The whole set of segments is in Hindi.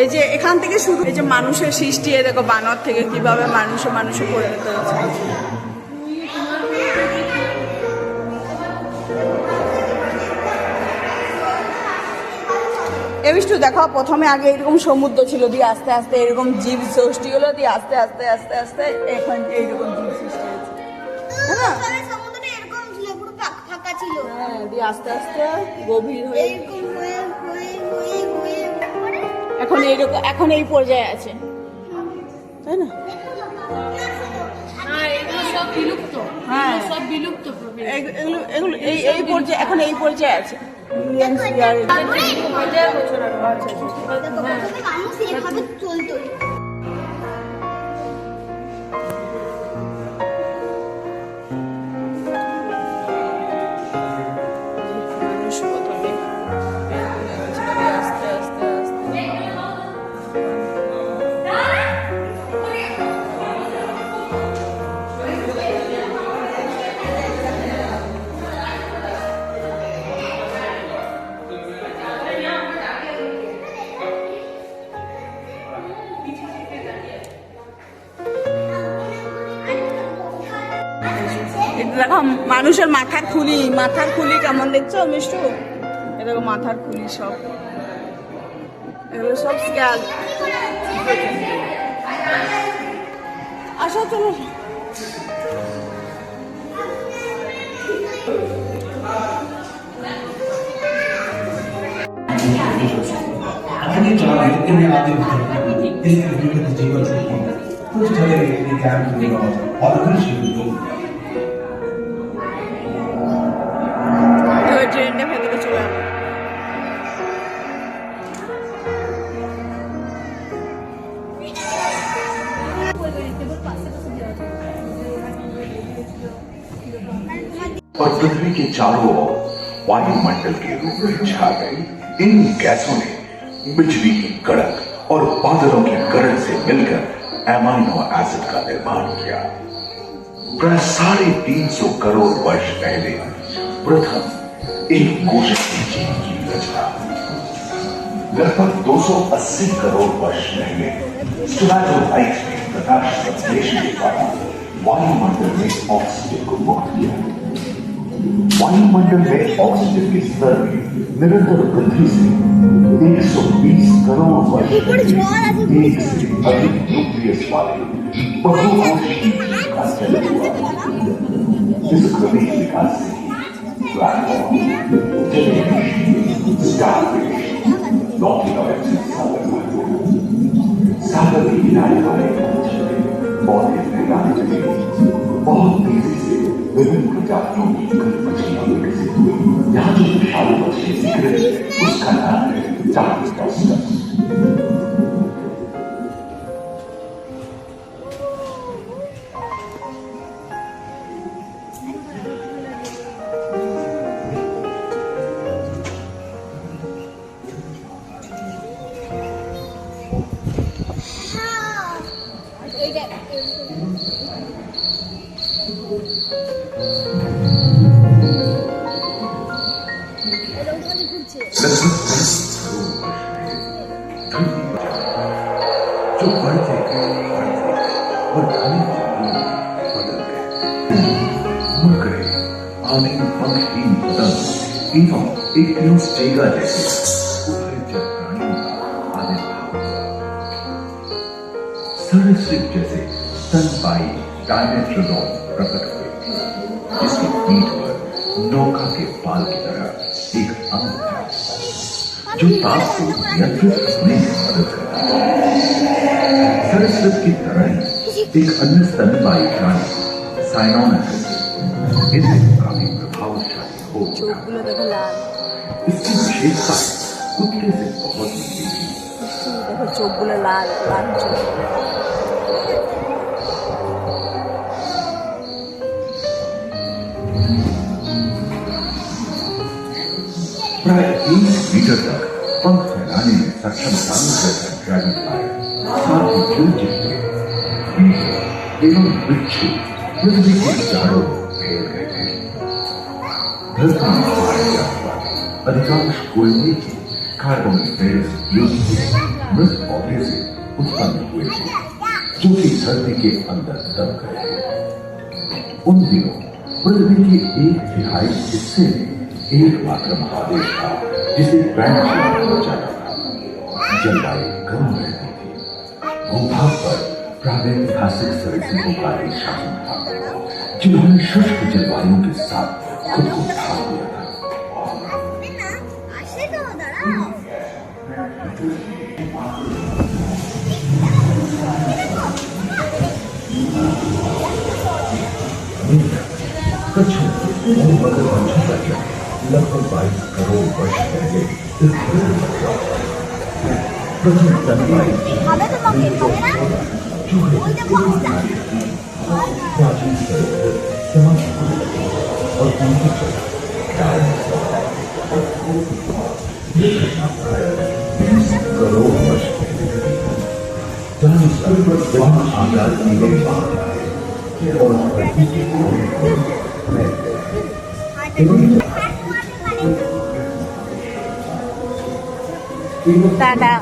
এই যে এখান থেকে শুরু, এই যে মানুষের সৃষ্টি, দেখো বানর থেকে কিভাবে মানুষে পরিণত হয়েছে। বিষ্টু দেখো, প্রথমে আগে এরকম সমুদ্র ছিল, দিয়ে আস্তে আস্তে এরকম জীব সৃষ্টি হলো, দিয়ে আস্তে আস্তে আস্তে আস্তে এখন এইরকম জীব সৃষ্টি হয়েছে, হ্যাঁ না? হ্যাঁ, দিয়ে আস্তে আস্তে গভীর হয়ে এখন এইরকম, এখন এই পর্যায়ে আছে, তাই না? হ্যাঁ, এগুলো এগুলো এই পর্যায়ে, এখন এই পর্যায়ে আছে। দেখো মানুষের মাথার খুলি কেমন দেখছো মিষ্টু? এরকম মাথার খুলি সব, এগুলো সব স্ক্যাল। আসো চলো। ট্রেনটা ভেতরে চলে আসবে। और पृथ्वी के चारों ओर वायुमंडल के रूप में छा गई इन गैसों ने बिजली की कड़क और बादलों की गरज से मिलकर एमाइनो एसिड का निर्माण किया। प्राय 350 करोड़ वर्ष पहले प्रथम एक कोशिकीय जीव की रचना। लगभग 280 करोड़ वर्ष पहले स्टोमैटोलाइट ने प्रकाश संश्लेषण के कारण वायुमंडल में ऑक्सीजन को मुक्त किया। वायुमंडल में ऑक्सीजन के स्तर में निरंतर वृद्धि से 120 करोड़ वर्ष पहले एक से अधिक न्यूक्लियस वाले बहुकोशीय जीव का जन्म हुआ। इस क्रमिक विकास से प्लेटफॉर्म, स्टारफिश, सागर के किनारे वाले पौधे फैलाने लगे। बहुत तेजी से विभिन्न प्रजातियों की मछलियां विकसित हुई। यहाँ जो विशाल मछली दिख रही है उसका नाम है चार्लिस्टन। जो बढ़ते गए और घने जंगलों में बदल गए, मुड़ गए आने पंखहीन पतंग एवं एक स्टेगा जैसे उभयचर प्राणियों का आविर्भाव हुआ। सरीसृप जैसे स्तनपायी डायमेट्रोडॉन प्रकट हुए, जिसकी पीठ पर नौका के बाल की तरह एक अंग था जो ताप को नियंत्रित करने में मदद करता है। सरीसृप की तरह ही एक अन्य स्तनपायी प्राणी साइनोनिडस इनसे काफी प्रभावशाली हो गया। इसकी विशेषता कुत्ते से बहुत मिलती थी। प्राय 20 मीटर तक पंख फैलाने में सक्षम ड्रैगन फ्लाई साथ ही चिड़चिड़े एवं बिच्छू पृथ्वी के चारों फैल गए थे। धरती में पाए जाने वाले अधिकांश कोयले की कार्बन बेस युक्त मृत पौधे से उत्पन्न हुए थे, जो कि धरती के अंदर दब गए थे। उन दिनों पृथ्वी के 1/3 हिस्से में एकमात्र महादेश था जिसे पैंजिया कहा जाता था। जलवायु गर्म रहती थी। भूभाग पर प्रागैतिहासिक सरीसृपों का एक शासन था, जिन्होंने शुष्क जलवायु के साथ खुद को ढाल दिया था। कच्छों और मगरमच्छों का जन्म लगभग 22 करोड़ वर्ष पहले इस धरती पर हुआ। प्रथम स्तनपायी जीव चूहे प्राचीन सरोवर समाप्त हो गए और उनकी जगह डायनासोर। ये घटना प्रायः 20 करोड़ वर्ष पहले घटी। डायनासोर वहाँ आकार एवं बाहर आए और धरती के कोने कोने में फैल गए। टाटा।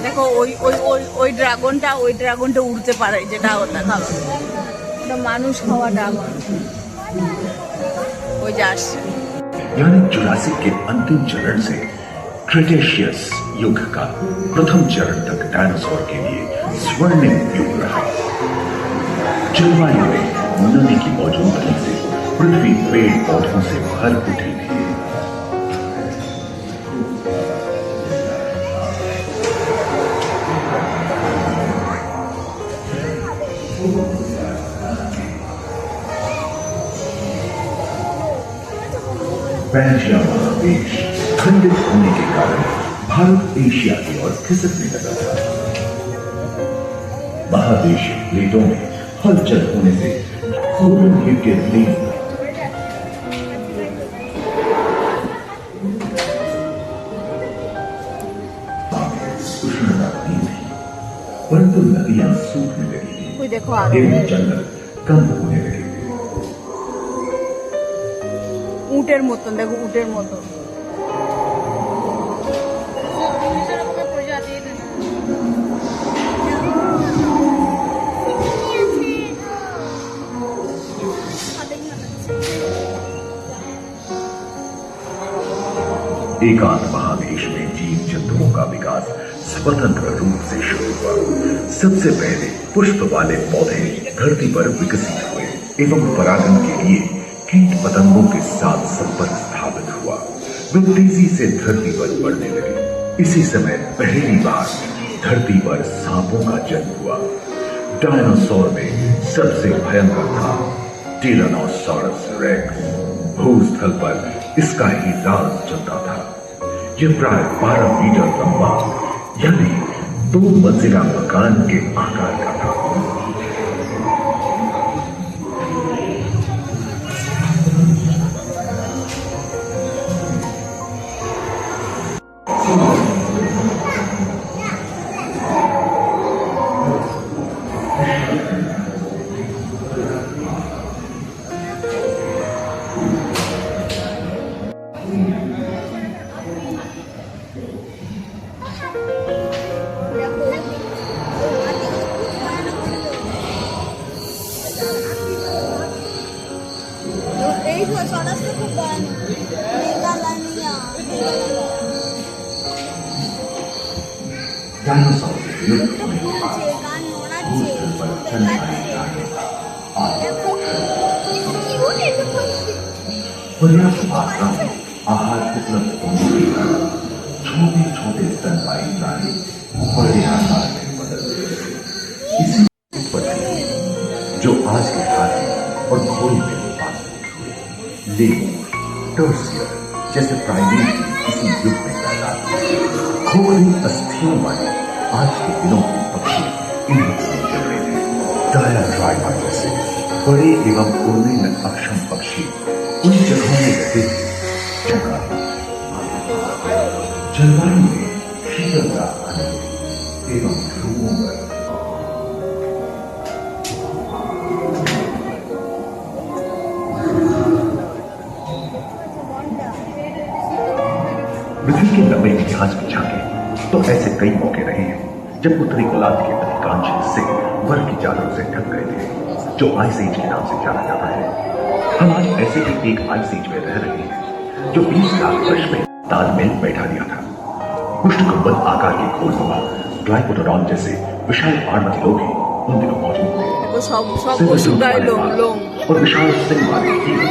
দেখো ওই ওই ওই ওই ড্রাগনটা উড়তে পারে, যেটা ওটা খাওয়া, ওটা মানুষ খাওয়া ড্রাগন। ওই যে আসছে। यानी जुरासिक के अंतिम चरण से क्रिटेशियस युग का प्रथम चरण तक डायनासोर के लिए स्वर्णिम युग रहा। जलवायु में नमी की मौजूदगी से पृथ्वी पेड़ पौधों से भर उठी थी। पैंजिया महादेश खंडित होने के कारण भारत एशिया की ओर खिसकने लगा था। महादेशीय प्लेटों में हलचल होने से सोलर हीट के रिलीज उष्णता थी, परंतु नदियां सूखने लगी थी एवं जंगल कम होने लगे थे। উটের মতন, দেখো উটের মতন। एकांत महादेश में जीव जंतुओं का विकास स्वतंत्र रूप से शुरू हुआ। सबसे पहले पुष्प वाले पौधे धरती पर विकसित हुए एवं परागण के लिए कीट पतंगों के साथ संपर्क स्थापित हुआ। वे तेजी से धरती पर बढ़ने लगे। इसी समय पहली बार धरती पर सांपों का जन्म हुआ। डायनासोर में सबसे भयंकर था टिरानोसॉरस रेक्स। भूस्थल पर इसका ही राज चलता था। यह प्राय 12 मीटर लंबा यानी 2 मंजिला मकान के आकार का था। डायनासोर के विलुप्त होने के बाद भूस्थल पर स्तनपायी प्राणी पर्याप्त मात्रा में आहार उपलब्ध होने के कारण छोटे छोटे स्तनपायी प्राणी बड़े आकार में बदल गए। इसी उत्पत्ति हुई जो आज के हाथी और घोड़े में रूपांतरित हुए। लेमूर, टर्सियर जैसे प्राइमेट इसी युग में पैदा हुए। खोखली अस्थियों वाले आज के दिनों के पक्षी इन्हीं को चल रहे थे। डायाट्राइमा जैसे बड़े एवं उड़ने में अक्षम पक्षी उन जगहों में रहते थे जगह जलवायु में शीतलता आने एवं ध्रुवों पर पृथ्वी के लंबे इतिहास की झांके तो ऐसे कई मौके रहे हैं जब उत्तरी गोलार्ध के अधिकांश हिस्से बर्फ की चादरों से ढक गए थे, जो आइस एज के नाम से जाना जाता है। हम आज ऐसे ही एक आइस एज में रह रहे हैं जो 20 लाख वर्ष में तालमेल बैठा दिया था। पुष्ट गुंबद आकार के खोलनुमा ग्लाइकोडोन जैसे विशाल पहाड़ लोग ही उन दिनों मौजूद थे। वो सब सिर वो में सूट सुधार वाले लोग बाल लोग और विशाल सिंह वाले हीरे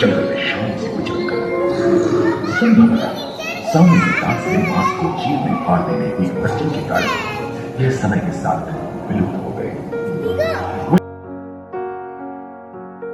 जंगल में शान से विचरण कर संभवतः सामने के दांत से मांस को चीर में फाड़ देने की पश्चिम के कारण यह समय के साथ विलुप्त हो